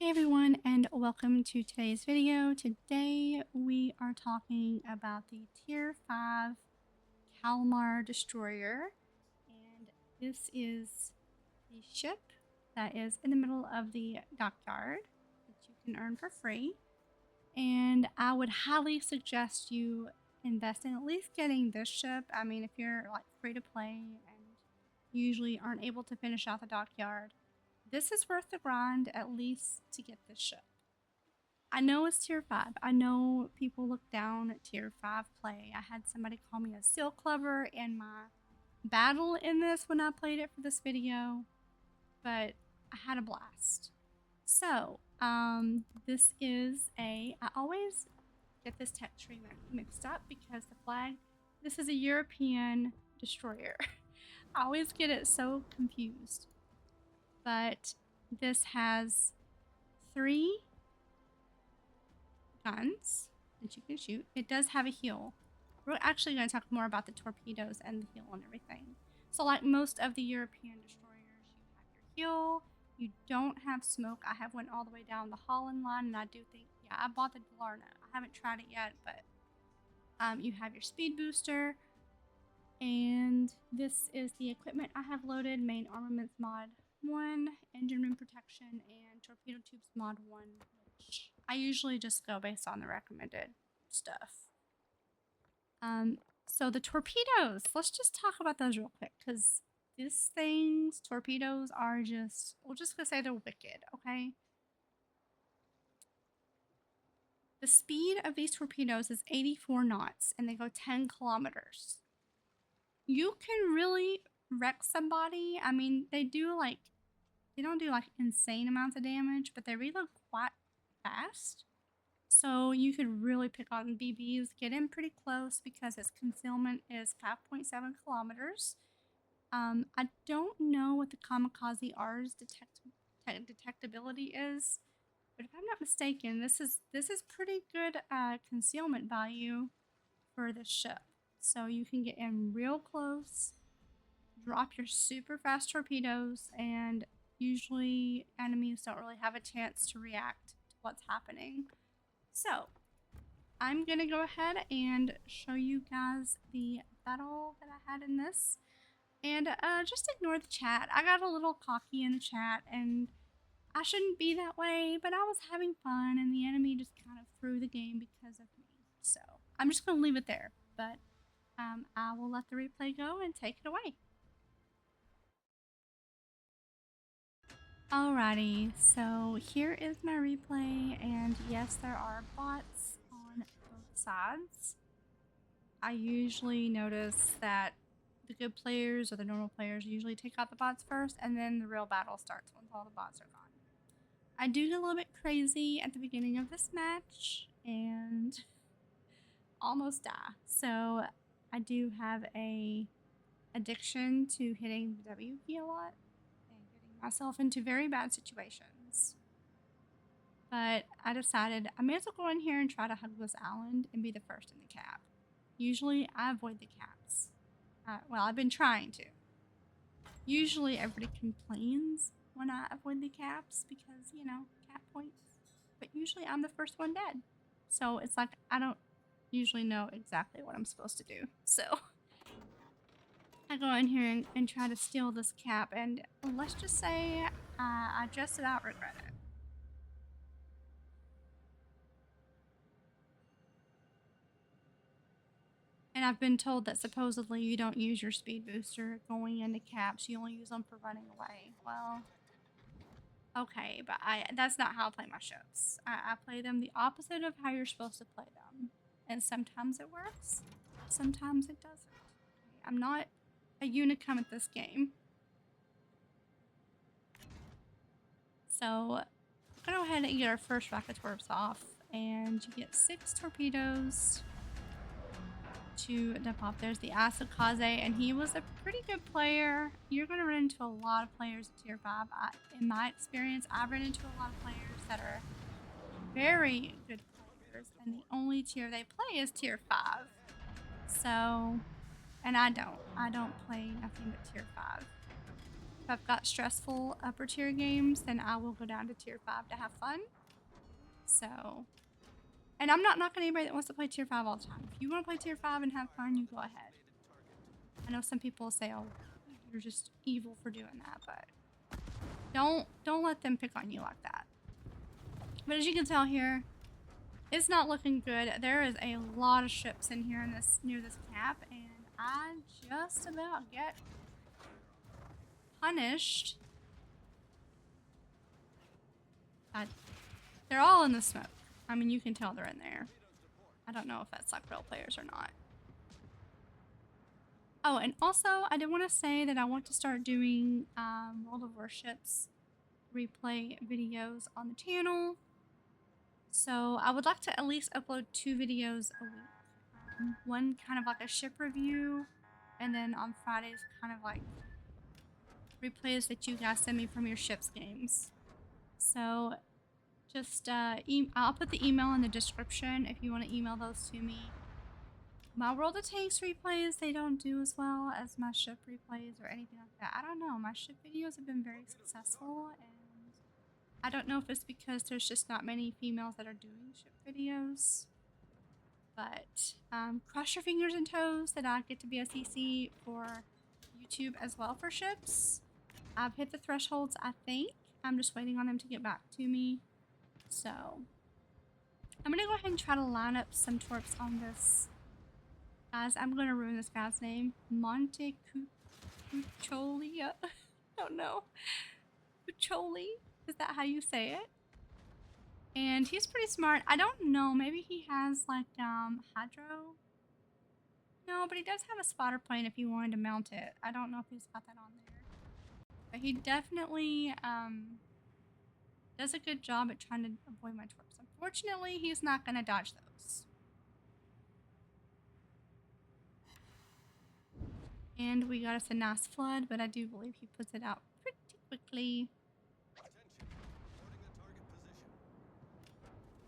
Hey everyone, and welcome to today's video. Today we are talking about the Tier 5 Kalmar destroyer, and this is the ship that is in the middle of the dockyard that you can earn for free. And I would highly suggest you invest in at least getting this ship. I mean, if you're like free to play and usually aren't able to finish out the dockyard, this is worth the grind at least to get this ship. I know it's tier 5. I know people look down at tier 5 play. I had somebody call me a seal clubber in my battle in this when I played it for this video, but I had a blast. So, this is I always get this tech tree mixed up because the flag, this is a European destroyer. I always get it so confused. But this has 3 guns that you can shoot. It does have a heal. We're actually going to talk more about the torpedoes and the heal and everything. So like most of the European destroyers, you have your heal. You don't have smoke. I have went all the way down the Holland line, and I do think, yeah, I bought the Delarna. I haven't tried it yet, but you have your speed booster. And this is the equipment I have loaded. Main armaments mod 1, engine room protection, and torpedo tubes mod 1, which I usually just go based on the recommended stuff. So the torpedoes, let's just talk about those real quick, because these things, torpedoes, are just, we're just gonna say they're wicked, okay? The speed of these torpedoes is 84 knots, and they go 10 kilometers. You can really wreck somebody. I mean, they don't do like insane amounts of damage, but they reload quite fast. So you could really pick on BBs, get in pretty close because its concealment is 5.7 kilometers. I don't know what the Kamikaze R's detectability is, but if I'm not mistaken, this is pretty good concealment value for this ship. So you can get in real close, drop your super fast torpedoes, and usually enemies don't really have a chance to react to what's happening. So I'm gonna go ahead and show you guys the battle that I had in this, and just ignore the chat. I got a little cocky in the chat, and I shouldn't be that way, but I was having fun, and the enemy just kind of threw the game because of me. So I'm just gonna leave it there, but I will let the replay go and take it away. Alrighty, so here is my replay, and yes, there are bots on both sides. I usually notice that the good players or the normal players usually take out the bots first, and then the real battle starts once all the bots are gone. I do get a little bit crazy at the beginning of this match and almost die. So I do have a addiction to hitting the W key a lot and getting myself into very bad situations. But I decided I may as well go in here and try to hug this island and be the first in the cap. Usually I avoid the caps. Well, I've been trying to. Usually everybody complains when I avoid the caps because, you know, cap points. But usually I'm the first one dead. So it's like I don't usually know exactly what I'm supposed to do. So I go in here and try to steal this cap, and let's just say I just about regret it. And I've been told that supposedly you don't use your speed booster going into caps, you only use them for running away. Well, okay, but that's not how I play my ships. I play them the opposite of how you're supposed to play them. And sometimes it works, sometimes it doesn't. I'm not a unicum at this game. So go ahead and get our first rocket torps off, and you get 6 torpedoes to dump off. There's the Asakaze, and he was a pretty good player. You're going to run into a lot of players at tier 5. In my experience, I've run into a lot of players that are very good players, and the only tier they play is tier 5. So, and I don't play nothing but tier 5. I've got stressful upper tier games, then I will go down to tier 5 to have fun. So, and I'm not knocking anybody that wants to play tier 5 all the time. If you want to play tier 5 and have fun, you go ahead. I know some people say, oh, you're just evil for doing that, but don't let them pick on you like that. But as you can tell here, it's not looking good. There is a lot of ships in here in this near this cap, and I just about get punished. They're all in the smoke. I mean, you can tell they're in there. I don't know if that's like real players or not. Oh, and also, I did want to say that I want to start doing World of Warships replay videos on the channel. So I would like to at least upload 2 videos a week. One kind of like a ship review, and then on Fridays kind of like replays that you guys send me from your ships games. So just I'll put the email in the description if you want to email those to me. My World of Tanks replays, they don't do as well as my ship replays or anything like that. I don't know. My ship videos have been very successful, and I don't know if it's because there's just not many females that are doing ship videos. But cross your fingers and toes that I get to be a CC for YouTube as well for ships. I've hit the thresholds, I think. I'm just waiting on them to get back to me. So I'm gonna go ahead and try to line up some torps on this. Guys, I'm gonna ruin this guy's name. Monte Cuccioli. I don't know. Cuccioli? Is that how you say it? And he's pretty smart. I don't know. Maybe he has like hydro. No, but he does have a spotter plane if you wanted to mount it. I don't know if he's got that on there. But he definitely does a good job at trying to avoid my torps. Unfortunately, he's not going to dodge those. And we got us a nice flood, but I do believe he puts it out pretty quickly.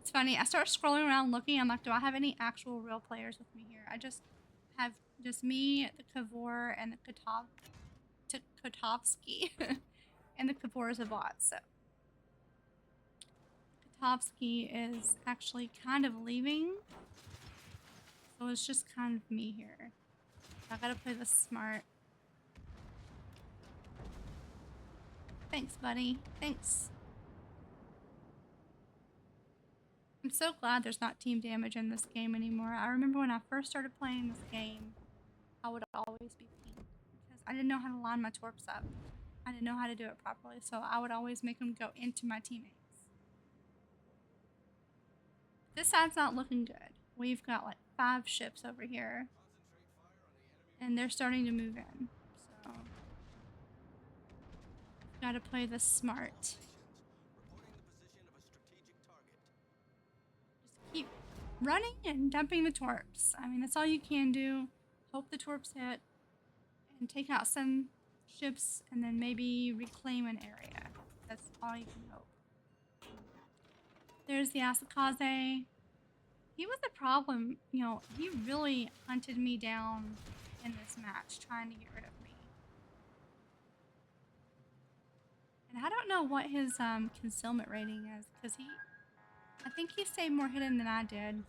It's funny, I start scrolling around looking, I'm like, do I have any actual real players with me here? I just have just me, the Kavor, and the Kotovsky. And the Kavor is a bot, so. Kotovsky is actually kind of leaving. So it's just kind of me here. I gotta play this smart. Thanks, buddy. Thanks. I'm so glad there's not team damage in this game anymore. I remember when I first started playing this game, I would always be pinged because I didn't know how to line my torps up. I didn't know how to do it properly, so I would always make them go into my teammates. This side's not looking good. We've got like 5 ships over here, and they're starting to move in, so gotta play this smart. Keep running and dumping the torps. I mean, that's all you can do. Hope the torps hit and take out some ships and then maybe reclaim an area. That's all you can hope. There's the Asakaze. He was the problem, you know, he really hunted me down in this match, trying to get rid of me. And I don't know what his concealment rating is, because I think he stayed more hidden than I did.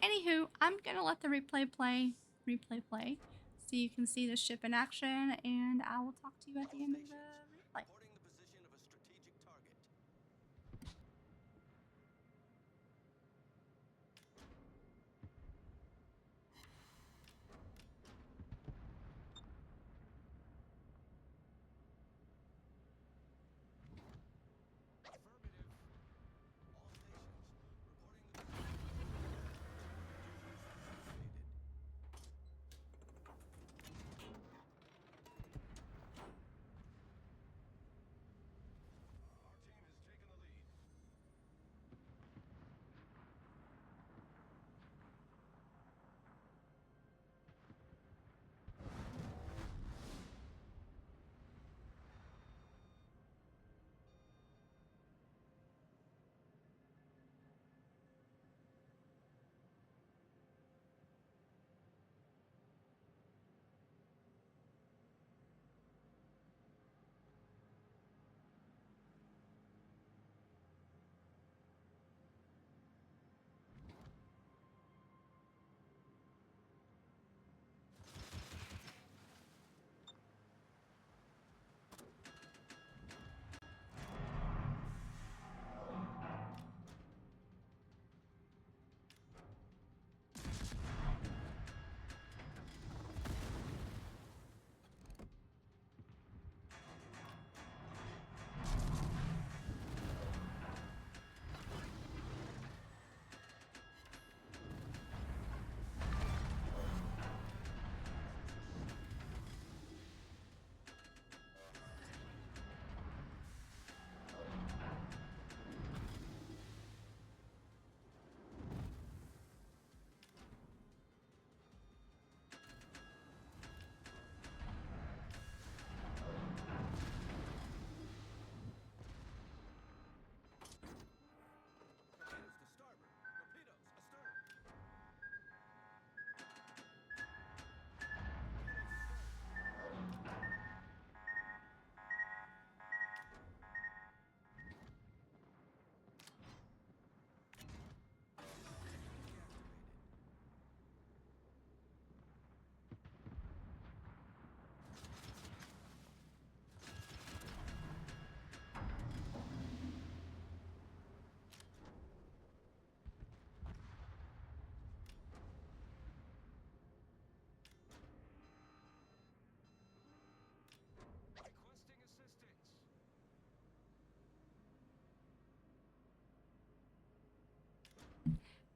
Anywho, I'm gonna let the replay play, so you can see the ship in action, and I will talk to you at the end of the replay.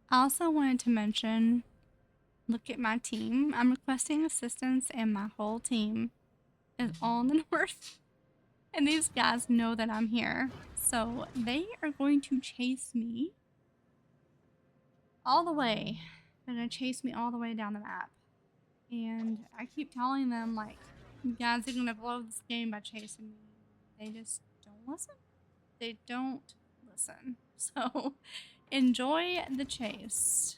I also wanted to mention, look at my team. I'm requesting assistance, and my whole team is all in the north. And these guys know that I'm here. So they are going to chase me all the way. They're going to chase me all the way down the map. And I keep telling them, like, you guys are going to blow this game by chasing me. They just don't listen. They don't listen. So enjoy the chase.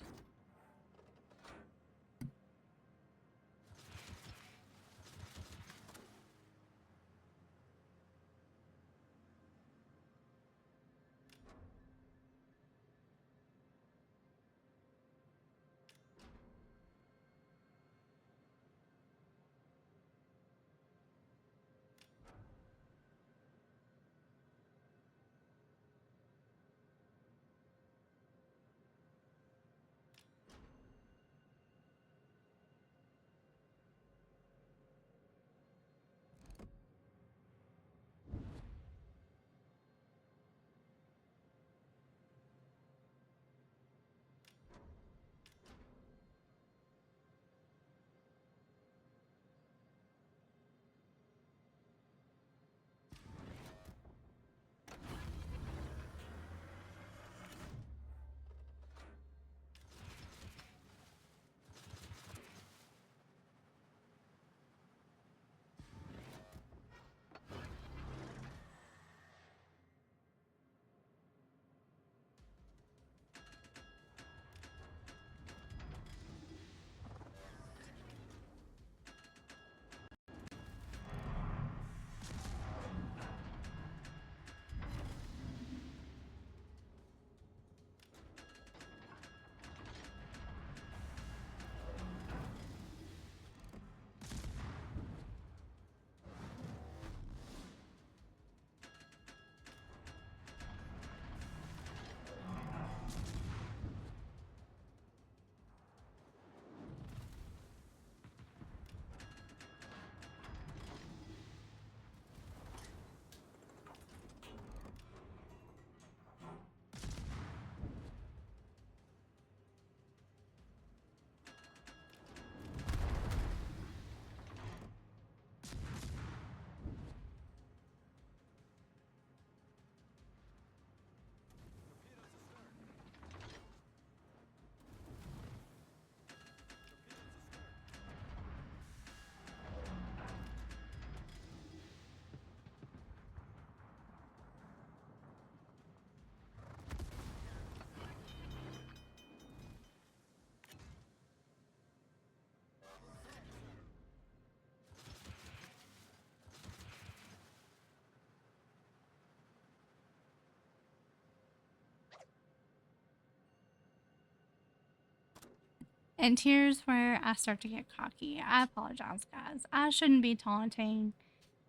And here's where I start to get cocky. I apologize, guys. I shouldn't be taunting,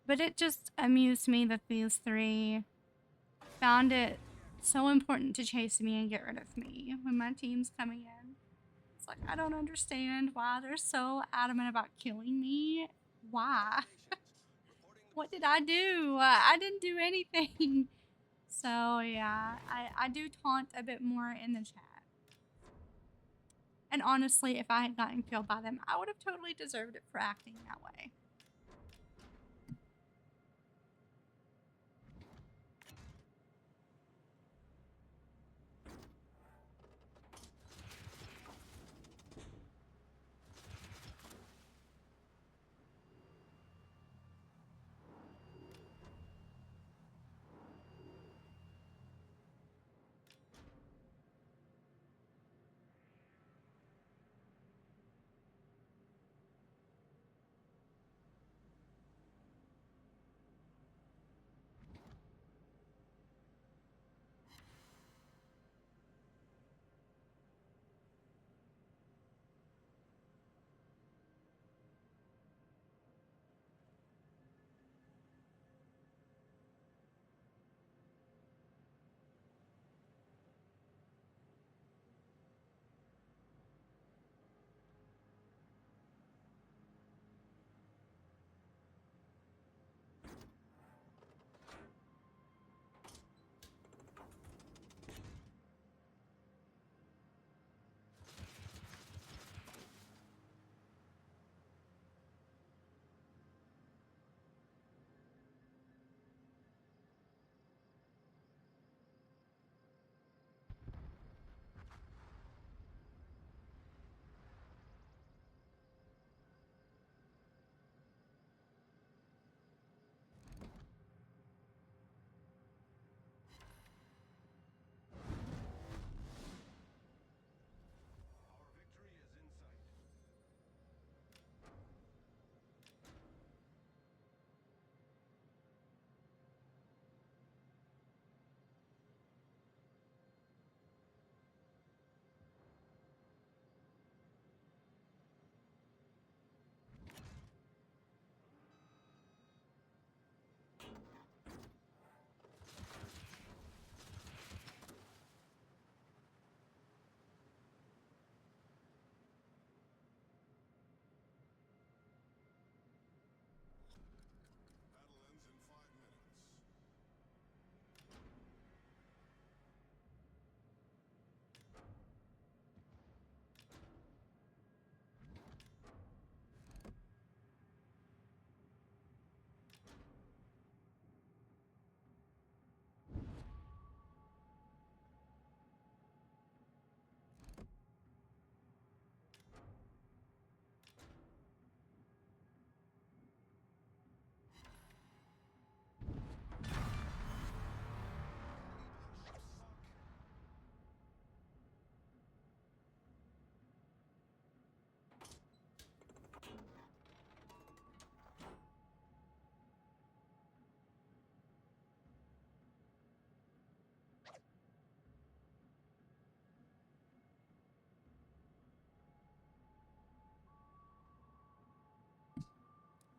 but it just amused me that these three found it so important to chase me and get rid of me when my team's coming in. It's like, I don't understand why they're so adamant about killing me. Why? What did I do? I didn't do anything. So, yeah, I do taunt a bit more in the chat. And honestly, if I had gotten killed by them, I would have totally deserved it for acting that way.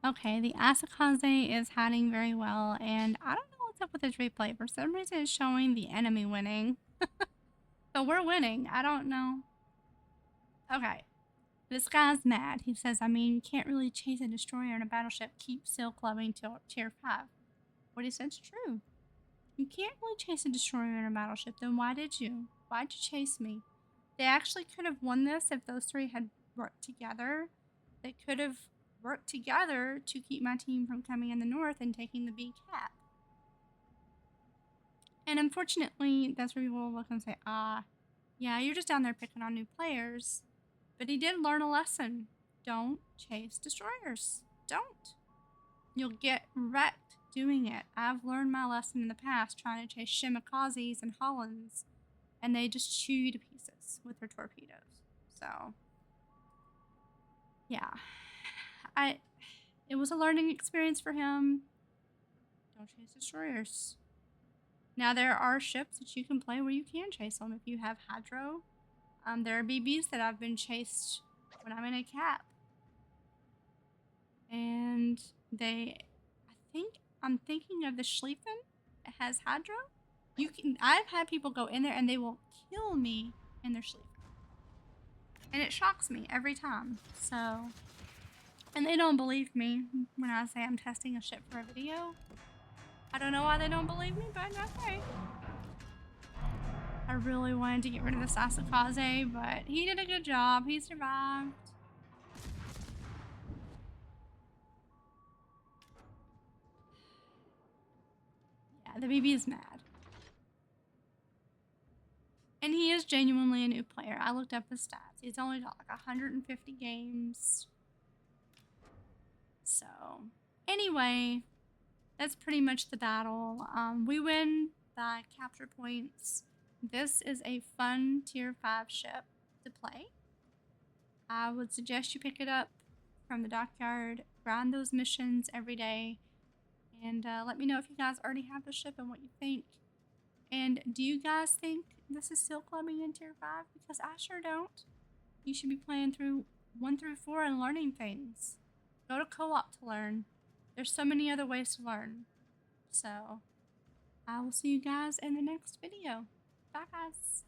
Okay, the Asakaze is hiding very well, and I don't know what's up with this replay. For some reason, it's showing the enemy winning. So we're winning. I don't know. Okay. This guy's mad. He says, I mean, you can't really chase a destroyer in a battleship. Keep sail clubbing till tier 5. What he said's true. You can't really chase a destroyer in a battleship. Then why did you? Why'd you chase me? They actually could have won this if those three had worked together. They could have worked together to keep my team from coming in the north and taking the B cap. And unfortunately, that's where people will look and say, yeah, you're just down there picking on new players. But he did learn a lesson. Don't chase destroyers. Don't. You'll get wrecked doing it. I've learned my lesson in the past trying to chase Shimikazes and Hollands, and they just chew you to pieces with their torpedoes. So, yeah. It was a learning experience for him. Don't chase destroyers. Now, there are ships that you can play where you can chase them if you have Hydro. There are BBs that I've been chased when I'm in a cap. And I'm thinking of the Schlieffen. It has Hydro. I've had people go in there and they will kill me in their Schlieffen. And it shocks me every time. So, and they don't believe me when I say I'm testing a ship for a video. I don't know why they don't believe me, but okay. I really wanted to get rid of this Asakaze, but he did a good job. He survived. Yeah, the BB is mad. And he is genuinely a new player. I looked up his stats. He's only got like 150 games. So, anyway, that's pretty much the battle. We win by capture points. This is a fun tier 5 ship to play. I would suggest you pick it up from the Dockyard. Grind those missions every day. And let me know if you guys already have the ship and what you think. And do you guys think this is still clubbing in tier 5? Because I sure don't. You should be playing through 1 through 4 and learning things. Go to co-op to learn. There's so many other ways to learn. So, I will see you guys in the next video. Bye, guys.